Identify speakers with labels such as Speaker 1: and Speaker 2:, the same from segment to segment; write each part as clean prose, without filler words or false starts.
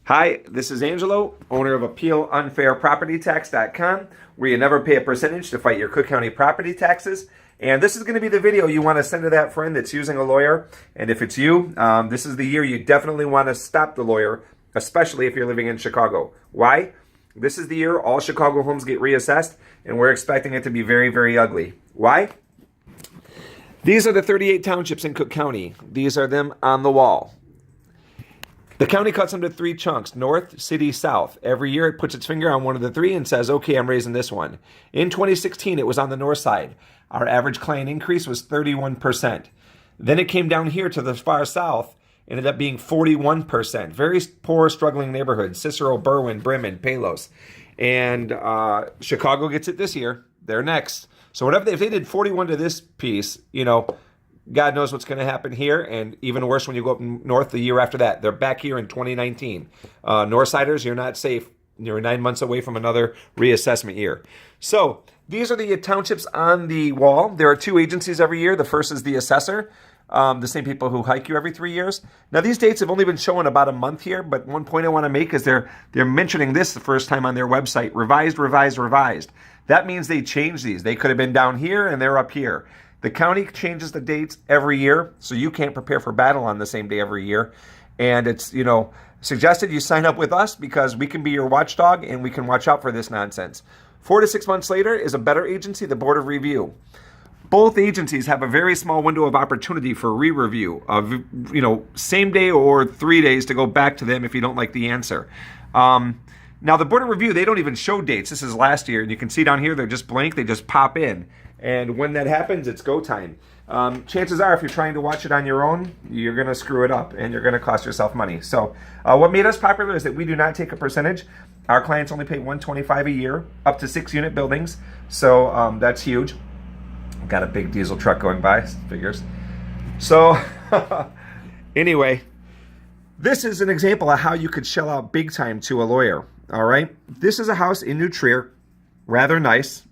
Speaker 1: Hi, this is Angelo, owner of AppealUnfairPropertyTax.com, where you never pay a percentage to fight your Cook County property taxes. And this is going to be the video you want to send to that friend that's using a lawyer. And if it's you, this is the year you definitely want to stop the lawyer, especially if you're living in Chicago. Why? This is the year all Chicago homes get reassessed, and we're expecting it to be very, very ugly. Why? These are the 38 townships in Cook County. These are them on the wall. The county cuts them to three chunks: north, city, south. Every year it puts its finger on one of the three and says, okay, I'm raising this one. In 2016, it was on the north side. Our average client increase was 31%. Then it came down here to the far south, ended up being 41%. Very poor, struggling neighborhoods: Cicero, Berwyn, Bremen, Palos. And Chicago gets it this year. They're next. So whatever if they did 41 to this piece, God knows what's going to happen here, and even worse when you go up north the year after that. They're back here in 2019. Northsiders, you're not safe. You're 9 months away from another reassessment year. So these are the townships on the wall. There are two agencies every year. The first is the assessor, the same people who hike you every 3 years. Now, these dates have only been showing about a month here, but one point I want to make is they're mentioning this the first time on their website: revised, revised, revised. That means they changed these. They could have been down here and they're up here. The county changes the dates every year, so you can't prepare for battle on the same day every year. And it's, suggested you sign up with us because we can be your watchdog and we can watch out for this nonsense. 4 to 6 months later is a better agency, the Board of Review. Both agencies have a very small window of opportunity for re-review of, same day or 3 days to go back to them if you don't like the answer. Now, the Board of Review, they don't even show dates. This is last year, and you can see down here, they're just blank. They just pop in. And when that happens, it's go time. Chances are, if you're trying to watch it on your own, you're going to screw it up, and you're going to cost yourself money. So what made us popular is that we do not take a percentage. Our clients only pay $125 a year, up to 6-unit buildings. So that's huge. Got a big diesel truck going by, figures. So anyway, this is an example of how you could shell out big time to a lawyer. All right. This is a house in New Trier, rather nice.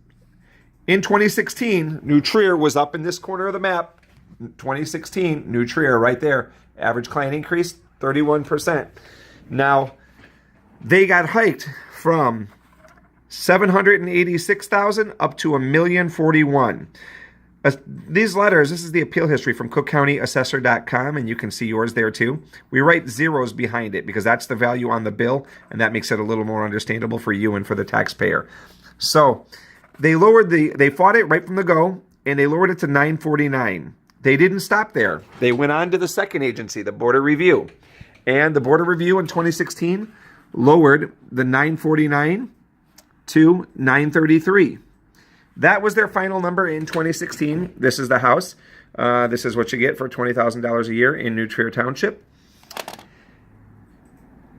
Speaker 1: In 2016, New Trier was up in this corner of the map. 2016, New Trier right there. Average client increase, 31%. Now, they got hiked from 786,000 up to 1,041,000. These letters, this is the appeal history from CookCountyAssessor.com, and you can see yours there too. We write zeros behind it because that's the value on the bill, and that makes it a little more understandable for you and for the taxpayer. So they fought it right from the go, and they lowered it to 949. They didn't stop there. They went on to the second agency, the Board of Review. And the Board of Review in 2016 lowered the 949 to 933. That was their final number in 2016. This is the house. This is what you get for $20,000 a year in New Trier Township.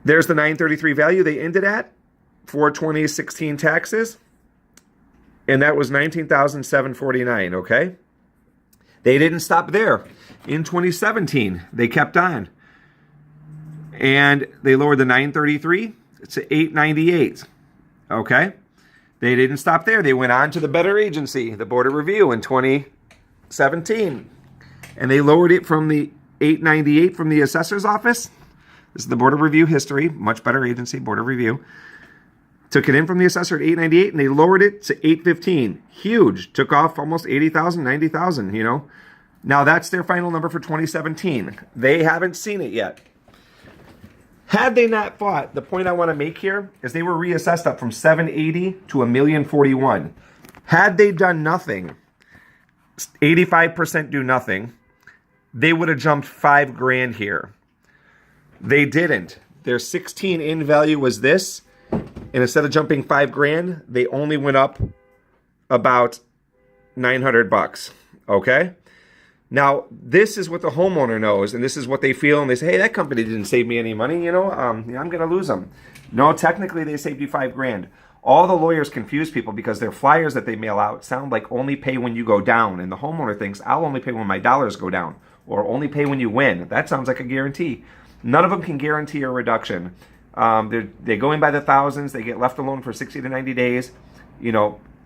Speaker 1: There's the 933 value they ended at for 2016 taxes. And that was $19,749, okay? They didn't stop there. In 2017, they kept on. And they lowered the 933 to 898, okay? They didn't stop there. They went on to the better agency, the Board of Review, in 2017. And they lowered it from the 898 from the assessor's office. This is the Board of Review history, much better agency, Board of Review. Took it in from the assessor at 898, and they lowered it to 815. Huge. Took off almost 80,000, 90,000, Now, that's their final number for 2017. They haven't seen it yet. Had they not fought, the point I want to make here is they were reassessed up from 780 to 1,041,000. Had they done nothing, 85% do nothing, they would have jumped $5,000 here. They didn't. Their 16 in value was this, and instead of jumping $5,000, they only went up about $900. Okay? Now, this is what the homeowner knows, and this is what they feel, and they say, hey, that company didn't save me any money, I'm going to lose them. No, technically, they saved you $5,000. All the lawyers confuse people because their flyers that they mail out sound like only pay when you go down, and the homeowner thinks, I'll only pay when my dollars go down, or only pay when you win. That sounds like a guarantee. None of them can guarantee a reduction. They go in by the thousands. They get left alone for 60 to 90 days.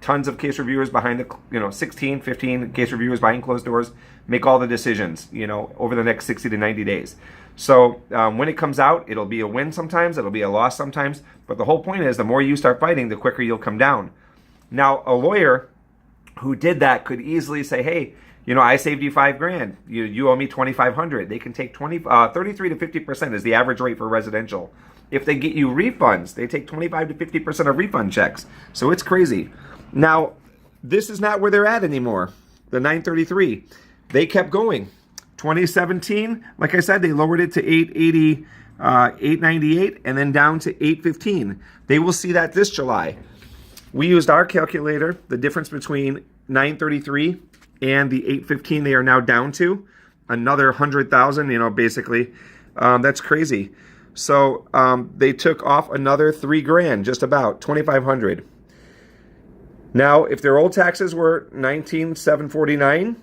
Speaker 1: tons of case reviewers behind the, 16, 15 case reviewers behind closed doors make all the decisions, over the next 60 to 90 days. So when it comes out, it'll be a win sometimes, it'll be a loss sometimes, but the whole point is the more you start fighting, the quicker you'll come down. Now, a lawyer who did that could easily say, hey, I saved you $5,000. You owe me $2,500. They can take 33 to 50% is the average rate for residential. If they get you refunds, they take 25 to 50% of refund checks. So it's crazy. Now, this is not where they're at anymore. The 933, they kept going. 2017, like I said, they lowered it to 880, 898, and then down to 815. They will see that this July. We used our calculator, the difference between 933 and the 815 they are now down to, another 100,000, basically. That's crazy. So they took off another $3,000, just about 2,500. Now, if their old taxes were 19,749,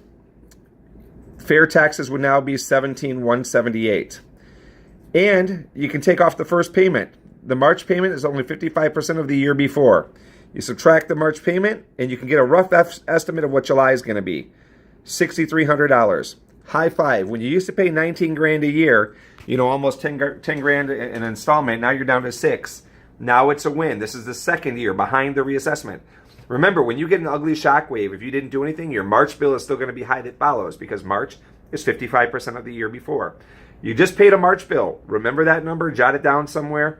Speaker 1: fair taxes would now be 17,178. And you can take off the first payment. The March payment is only 55% of the year before. You subtract the March payment, and you can get a rough estimate of what July is going to be. $6,300. High five. When you used to pay $19,000 a year, almost 10 grand an installment, now you're down to $6,000. Now it's a win. This is the second year behind the reassessment. Remember, when you get an ugly shock wave, if you didn't do anything, your March bill is still going to be high that follows, because March is 55% of the year before. You just paid a March bill. Remember that number, jot it down somewhere.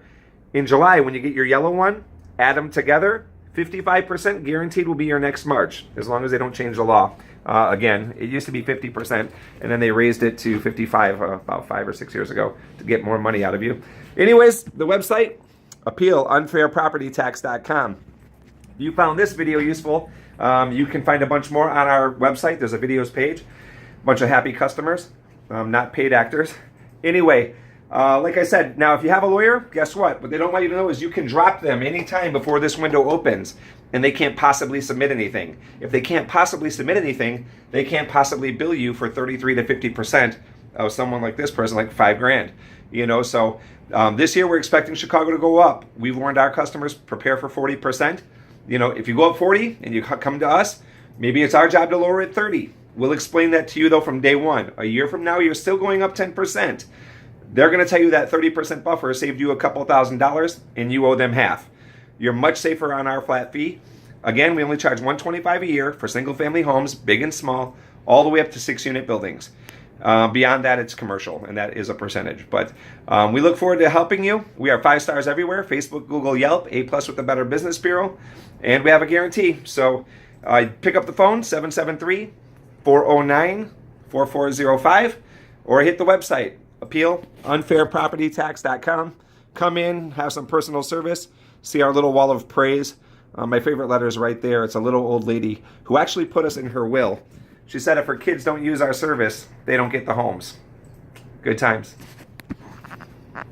Speaker 1: In July, when you get your yellow one, add them together. 55% guaranteed will be your next March, as long as they don't change the law. Again, it used to be 50%, and then they raised it to 55 about 5 or 6 years ago to get more money out of you. Anyways, the website, appealunfairpropertytax.com. If you found this video useful, you can find a bunch more on our website. There's a videos page, a bunch of happy customers, not paid actors. Anyway, like I said, now if you have a lawyer, guess what? What they don't want you to know is you can drop them anytime before this window opens, and they can't possibly submit anything. If they can't possibly submit anything, they can't possibly bill you for 33 to 50% of someone like this person, like $5,000. So this year we're expecting Chicago to go up. We've warned our customers, prepare for 40%. If you go up 40 and you come to us, maybe it's our job to lower it 30. We'll explain that to you though from day one. A year from now, you're still going up 10%. They're going to tell you that 30% buffer saved you a couple $1,000 and you owe them half. You're much safer on our flat fee. Again, we only charge $125 a year for single family homes, big and small, all the way up to 6-unit buildings. Beyond that, it's commercial, and that is a percentage. But we look forward to helping you. We are 5 stars everywhere, Facebook, Google, Yelp, A+ with the Better Business Bureau, and we have a guarantee. So pick up the phone, 773-409-4405, or hit the website, appealunfairpropertytax.com. Come in, have some personal service, see our little wall of praise. My favorite letter is right there. It's a little old lady who actually put us in her will. She said if her kids don't use our service, they don't get the homes. Good times.